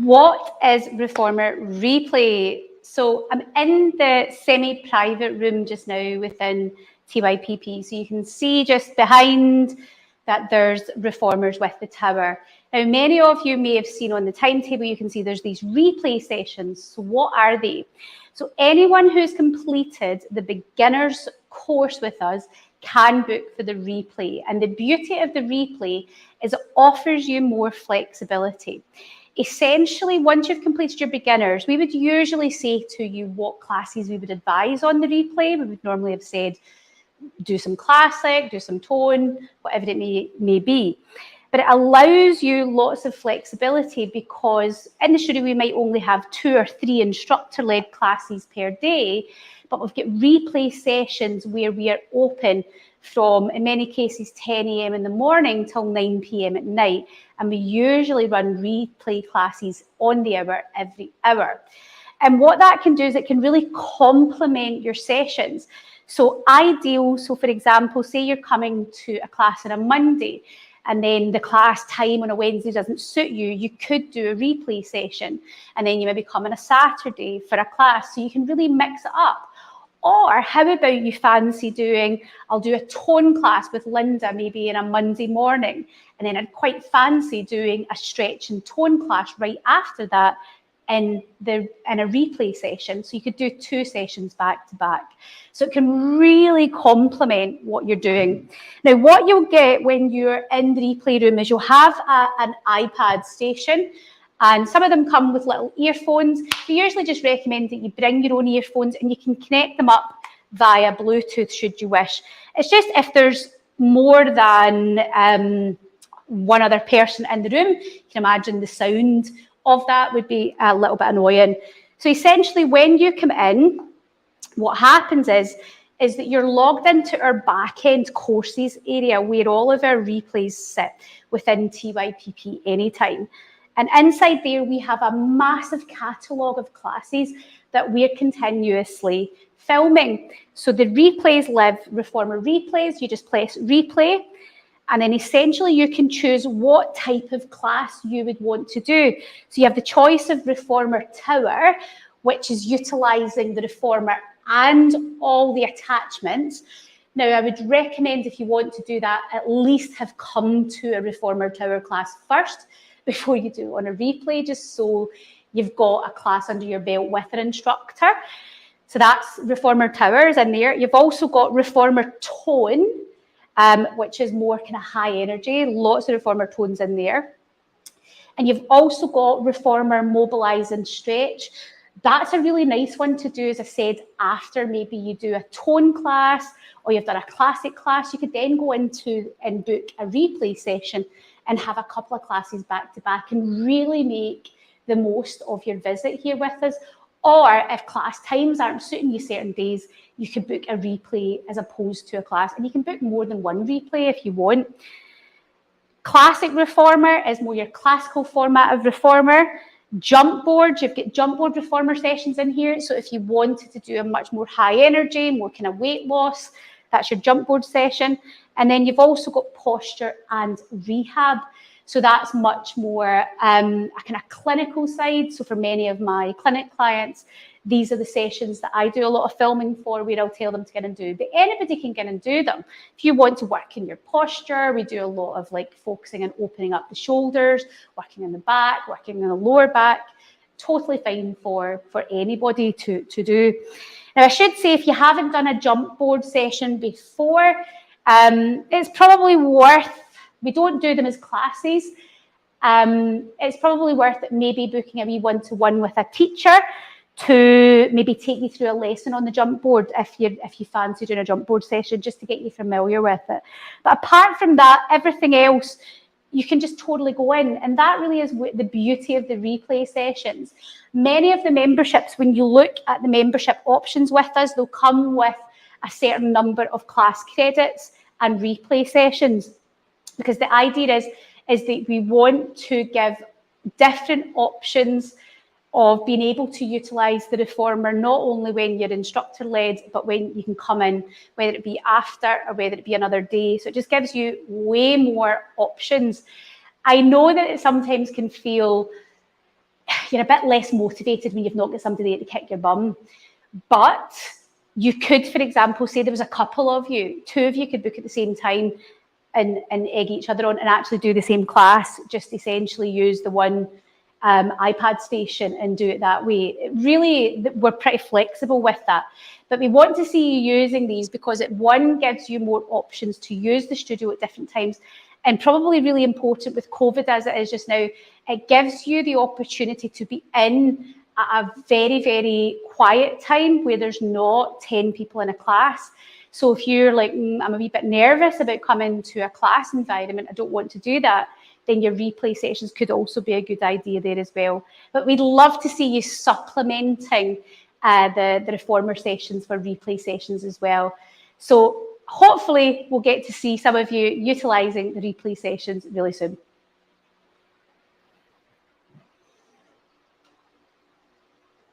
What is Reformer Replay? So I'm in the semi-private room just now within TYPP. So you can see just behind that there's Reformers with the tower. Now, many of you may have seen on the timetable, you can see there's these replay sessions. So what are they? So anyone who's completed the beginner's course with us can book for the replay. And the beauty of the replay is it offers you more flexibility. Essentially, once you've completed your beginners, we would usually say to you what classes we would advise on the replay. We would normally have said, do some classic, do some tone, whatever it may be. But it allows you lots of flexibility because in the studio we might only have 2 or 3 instructor-led classes per day, but we've got replay sessions where we are open from, in many cases, 10 a.m. in the morning till 9 p.m. at night. And we usually run replay classes on the hour every hour. And what that can do is it can really complement your sessions. So ideal, so for example, say you're coming to a class on a Monday and then the class time on a Wednesday doesn't suit you, you could do a replay session. And then you maybe come on a Saturday for a class, so you can really mix it up. Or how about you fancy doing, I'll do a tone class with Linda maybe in a Monday morning, and then I'd quite fancy doing a stretch and tone class right after that in a replay session. So you could do 2 sessions back to back. So it can really complement what you're doing. Now, what you'll get when you're in the replay room is you'll have an iPad station, and some of them come with little earphones. We usually just recommend that you bring your own earphones and you can connect them up via Bluetooth should you wish. It's just if there's more than one other person in the room, you can imagine the sound of that would be a little bit annoying. So essentially when you come in, what happens is that you're logged into our back-end courses area where all of our replays sit within TYPP anytime. And inside there, we have a massive catalogue of classes that we're continuously filming. So the replays live, Reformer Replays, you just press replay, and then essentially you can choose what type of class you would want to do. So you have the choice of Reformer Tower, which is utilising the Reformer and all the attachments. Now, I would recommend if you want to do that, at least have come to a Reformer Tower class first before you do it on a replay, just so you've got a class under your belt with an instructor. So that's Reformer Towers in there. You've also got Reformer Tone, which is more kind of high energy, lots of Reformer tones in there. And you've also got Reformer Mobilise and Stretch. That's a really nice one to do, as I said, after maybe you do a tone class or you've done a classic class. You could then go into and book a replay session and have a couple of classes back to back and really make the most of your visit here with us. Or if class times aren't suiting you certain days, you can book a replay as opposed to a class. And you can book more than one replay if you want. Classic Reformer is more your classical format of Reformer. Jump board, you've got jump board Reformer sessions in here. So if you wanted to do a much more high energy, more kind of weight loss, that's your jump board session. And then you've also got posture and rehab. So that's much more a kind of clinical side. So for many of my clinic clients, these are the sessions that I do a lot of filming for, where I'll tell them to get and do. But anybody can get and do them. If you want to work in your posture, we do a lot of like focusing and opening up the shoulders, working in the back, working in the lower back. Totally fine for anybody to do. Now, I should say, if you haven't done a jump board session before, it's probably worth, we don't do them as classes. It's probably worth it maybe booking a wee one-to-one with a teacher to maybe take you through a lesson on the jump board if you fancy doing a jump board session, just to get you familiar with it. But apart from that, everything else, you can just totally go in. And that really is the beauty of the replay sessions. Many of the memberships, when you look at the membership options with us, they'll come with a certain number of class credits and replay sessions. Because the idea is that we want to give different options of being able to utilise the Reformer, not only when you're instructor-led, but when you can come in, whether it be after or whether it be another day. So it just gives you way more options. I know that it sometimes can feel you're a bit less motivated when you've not got somebody there to kick your bum. But you could, for example, say there was a couple of you, 2 of you could book at the same time and egg each other on and actually do the same class, just essentially use the one iPad station and do it that way. Really, we're pretty flexible with that. But we want to see you using these because it, one, gives you more options to use the studio at different times. And probably really important with COVID as it is just now, it gives you the opportunity to be in at a very, very quiet time where there's not 10 people in a class. So if you're like, I'm a wee bit nervous about coming to a class environment, I don't want to do that, then your replay sessions could also be a good idea there as well. But we'd love to see you supplementing the Reformer sessions for replay sessions as well. So hopefully we'll get to see some of you utilising the replay sessions really soon.